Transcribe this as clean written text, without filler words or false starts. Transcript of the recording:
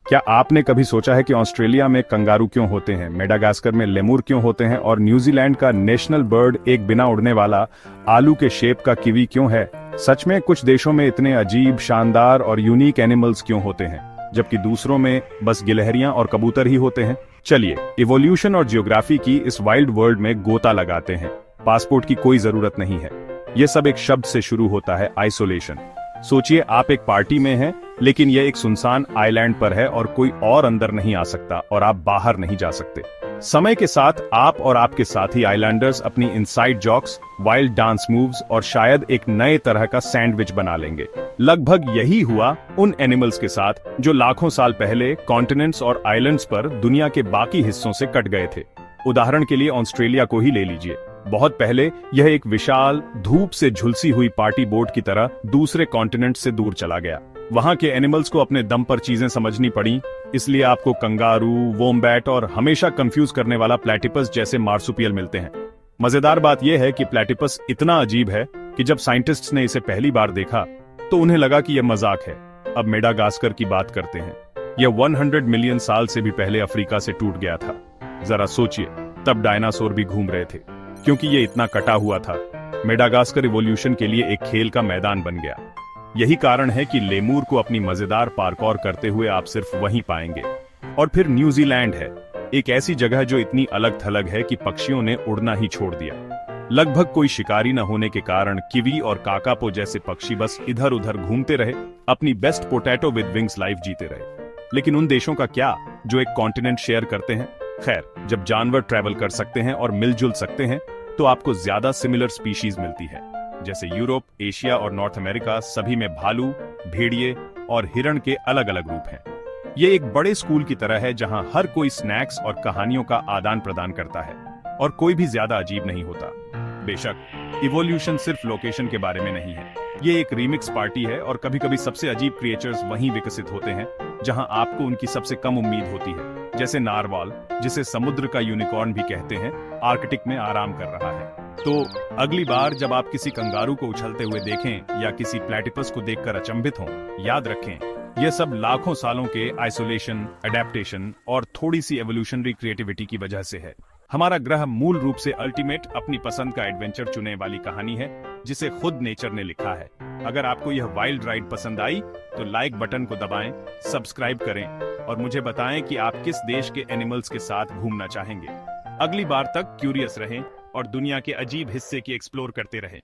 क्या आपने कभी सोचा है कि ऑस्ट्रेलिया में कंगारू क्यों होते हैं, मेडागास्कर में लेमुर क्यों होते हैं और न्यूजीलैंड का नेशनल बर्ड एक बिना उड़ने वाला आलू के शेप का कीवी क्यों है? सच में कुछ देशों में इतने अजीब, शानदार और यूनिक एनिमल्स क्यों होते हैं, जबकि दूसरों में बस गिलहरियां और कबूतर ही होते हैं? चलिए इवोल्यूशन और जियोग्राफी की इस वाइल्ड वर्ल्ड में गोता लगाते हैं। पासपोर्ट की कोई जरूरत नहीं है। यह सब एक शब्द से शुरू होता है, आइसोलेशन। सोचिए आप एक पार्टी में हैं, लेकिन यह एक सुनसान आइलैंड पर है और कोई और अंदर नहीं आ सकता और आप बाहर नहीं जा सकते। समय के साथ आप और आपके साथी आइलैंडर्स अपनी inside jokes, wild dance moves और शायद एक नए तरह का सैंडविच बना लेंगे। लगभग यही हुआ उन एनिमल्स के साथ जो लाखों साल पहले कॉन्टिनेंट्स और आइलैंड्स पर दुनिया के बाकी हिस्सों से कट गए थे। उदाहरण के लिए ऑस्ट्रेलिया को ही ले लीजिए। बहुत पहले यह एक विशाल, धूप से झुलसी हुई पार्टी बोट की तरह दूसरे कॉन्टिनेंट से दूर चला गया। वहां के एनिमल्स को अपने दम पर चीजें समझनी पड़ी, इसलिए आपको कंगारू, वोम्बैट और हमेशा कंफ्यूज करने वाला प्लेटिपस जैसे मार्सुपियल मिलते हैं। मजेदार बात यह है कि प्लेटिपस इतना अजीब है कि जब साइंटिस्ट्स ने इसे पहली बार देखा तो उन्हें लगा कि यह मजाक है। अब मेडागास्कर की बात करते हैं। यह 100 मिलियन साल से भी पहले अफ्रीका से टूट गया था। जरा सोचिए, तब डायनासोर भी घूम रहे थे, क्योंकि ये इतना कटा हुआ था। मेडागास्कर इवोल्यूशन के लिए एक खेल का मैदान बन गया। यही कारण है कि लेमूर को अपनी मजेदार पार्कौर करते हुए आप सिर्फ वहीं पाएंगे। और फिर न्यूजीलैंड है, एक ऐसी जगह जो इतनी अलग थलग है कि पक्षियों ने उड़ना ही छोड़ दिया। लगभग कोई शिकारी न होने के कारण किवी और काकापो जैसे पक्षी बस इधर उधर घूमते रहे, अपनी best potato with wings life जीते रहे। लेकिन उन देशों का क्या जो एक कॉन्टिनेंट शेयर करते हैं? खैर, जब जानवर ट्रैवल कर सकते हैं और मिलजुल सकते हैं तो आपको ज्यादा सिमिलर स्पीशीज मिलती है। जैसे यूरोप, एशिया और नॉर्थ अमेरिका सभी में भालू, भेड़िए और हिरण के अलग अलग रूप हैं। ये एक बड़े स्कूल की तरह है जहां हर कोई स्नैक्स और कहानियों का आदान प्रदान करता है और कोई भी ज्यादा अजीब नहीं होता। बेशक इवोल्यूशन सिर्फ लोकेशन के बारे में नहीं है, ये एक रीमिक्स पार्टी है और कभी कभी सबसे अजीब क्रिएचर्स वहीं विकसित होते हैं जहां आपको उनकी सबसे कम उम्मीद होती है। जैसे नारवाल, जिसे समुद्र का यूनिकॉर्न भी कहते हैं, आर्कटिक में आराम कर रहा है। तो अगली बार जब आप किसी कंगारू को उछलते हुए देखें या किसी प्लेटिपस को देखकर अचंभित हों, याद रखें यह सब लाखों सालों के आइसोलेशन, अडेप्टेशन और थोड़ी सी एवोल्यूशनरी क्रिएटिविटी की वजह से है। हमारा ग्रह मूल रूप से अल्टीमेट, अपनी पसंद का एडवेंचर चुनने वाली कहानी है जिसे खुद नेचर ने लिखा है। अगर आपको यह वाइल्ड राइड पसंद आई तो लाइक बटन को दबाएं, सब्सक्राइब करें और मुझे बताएं कि आप किस देश के एनिमल्स के साथ घूमना चाहेंगे। अगली बार तक क्यूरियस रहें और दुनिया के अजीब हिस्से की एक्सप्लोर करते रहें।